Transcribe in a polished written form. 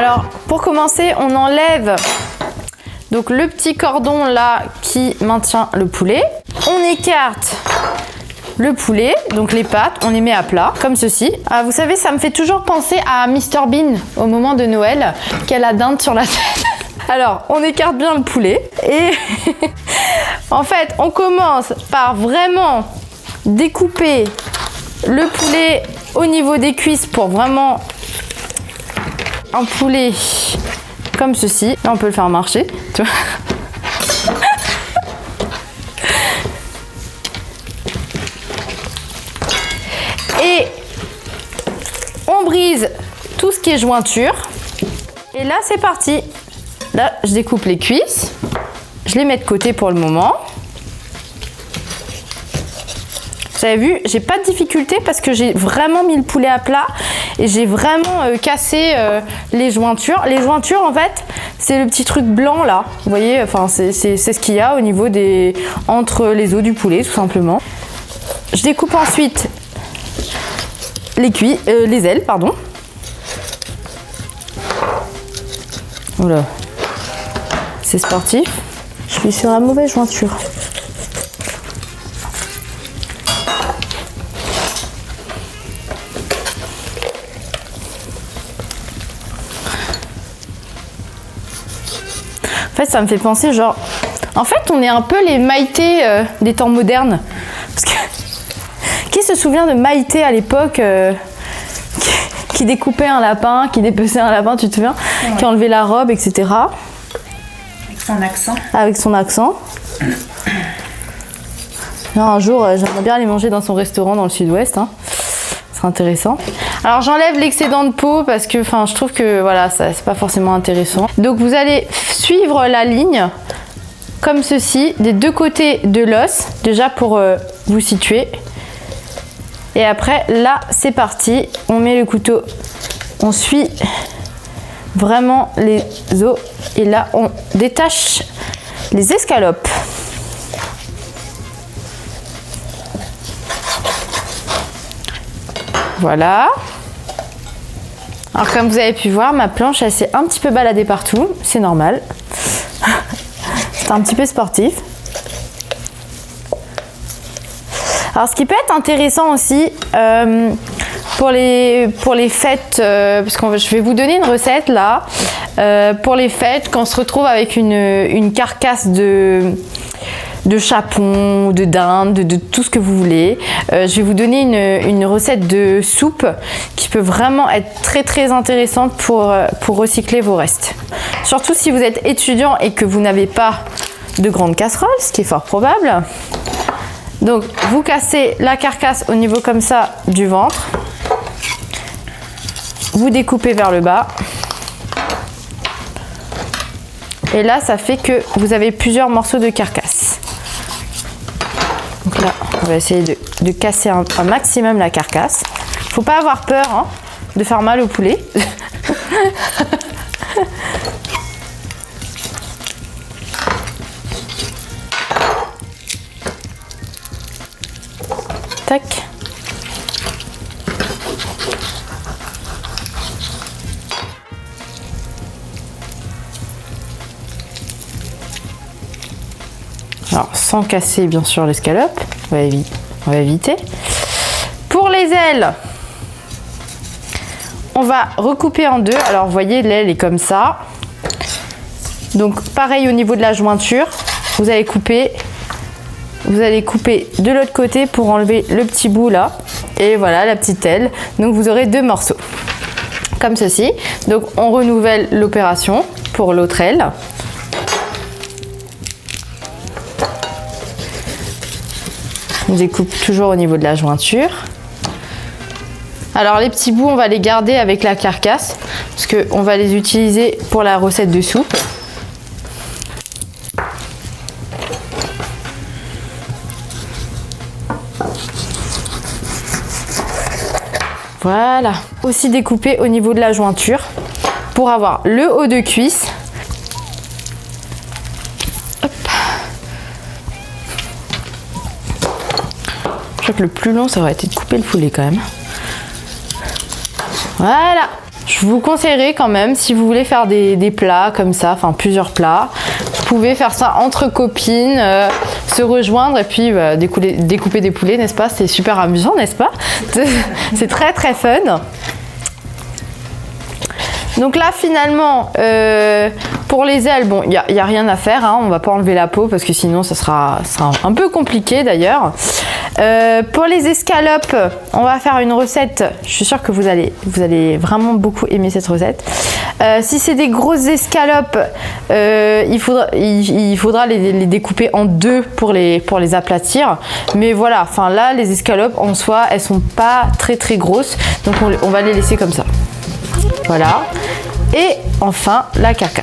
Alors, pour commencer, on enlève donc le petit cordon là qui maintient le poulet. On écarte le poulet, donc les pattes, on les met à plat, comme ceci. Ah, vous savez, ça me fait toujours penser à Mr Bean au moment de Noël, qui a la dinde sur la tête. Alors, on écarte bien le poulet et en fait, on commence par vraiment découper le poulet au niveau des cuisses pour vraiment un poulet comme ceci. Là, on peut le faire marcher, tu vois. Et on brise tout ce qui est jointure. Et là, c'est parti. Là, je découpe les cuisses. Je les mets de côté pour le moment. Vous avez vu, j'ai pas de difficulté parce que j'ai vraiment mis le poulet à plat et j'ai vraiment cassé les jointures. Les jointures, en fait, c'est le petit truc blanc là. Vous voyez, enfin, c'est ce qu'il y a au niveau des entre les os du poulet, tout simplement. Je découpe ensuite les ailes, pardon. Voilà. C'est sportif. Je suis sur la mauvaise jointure. En fait, ça me fait penser genre... En fait, on est un peu les Maïté des temps modernes. Parce que... Qui se souvient de Maïté à l'époque qui découpait un lapin, qui dépeçait un lapin, tu te souviens? Ouais. Qui enlevait la robe, etc. Avec son accent. Avec son accent. Non, un jour, j'aimerais bien aller manger dans son restaurant dans le sud-ouest. Hein. Ce serait intéressant. Alors, j'enlève l'excédent de peau parce que je trouve que voilà, ça c'est pas forcément intéressant. Donc, vous allez suivre la ligne comme ceci, des deux côtés de l'os, déjà pour vous situer. Et après, là, c'est parti. On met le couteau, on suit vraiment les os. Et là, on détache les escalopes. Voilà. Alors, comme vous avez pu voir, ma planche, elle s'est un petit peu baladée partout. C'est normal. C'est un petit peu sportif. Alors, ce qui peut être intéressant aussi pour les fêtes, parce que je vais vous donner une recette là, pour les fêtes, quand on se retrouve avec une carcasse de chapon, de dinde, de tout ce que vous voulez. Je vais vous donner une recette de soupe qui peut vraiment être très très intéressante pour recycler vos restes. Surtout si vous êtes étudiant et que vous n'avez pas de grande casserole, ce qui est fort probable. Donc, vous cassez la carcasse au niveau comme ça du ventre. Vous découpez vers le bas. Et là, ça fait que vous avez plusieurs morceaux de carcasse. Donc là, on va essayer de casser un maximum la carcasse. Faut pas avoir peur hein, de faire mal au poulet. Tac. Alors, sans casser bien sûr l'escalope, on va éviter. Pour les ailes, on va recouper en deux. Alors, vous voyez, l'aile est comme ça. Donc, pareil au niveau de la jointure, vous allez couper de l'autre côté pour enlever le petit bout là. Et voilà, la petite aile. Donc, vous aurez deux morceaux, comme ceci. Donc, on renouvelle l'opération pour l'autre aile. On découpe toujours au niveau de la jointure. Alors les petits bouts, on va les garder avec la carcasse parce qu'on va les utiliser pour la recette de soupe. Voilà. Aussi découper au niveau de la jointure pour avoir le haut de cuisse. Je crois que le plus long, ça aurait été de couper le poulet quand même. Voilà. Je vous conseillerais quand même, si vous voulez faire des plats comme ça, enfin plusieurs plats, vous pouvez faire ça entre copines, se rejoindre et puis découper des poulets, n'est-ce pas? C'est super amusant, n'est-ce pas? C'est très très fun. Donc là finalement, pour les ailes, bon, il n'y a rien à faire, hein, on va pas enlever la peau parce que sinon ça sera un peu compliqué d'ailleurs. Pour les escalopes, on va faire une recette, je suis sûre que vous allez vraiment beaucoup aimer cette recette. Si c'est des grosses escalopes, il faudra les découper en deux pour les aplatir. Mais voilà, enfin là, les escalopes en soi, elles sont pas très très grosses, donc on va les laisser comme ça. Voilà. Et enfin, la carcasse.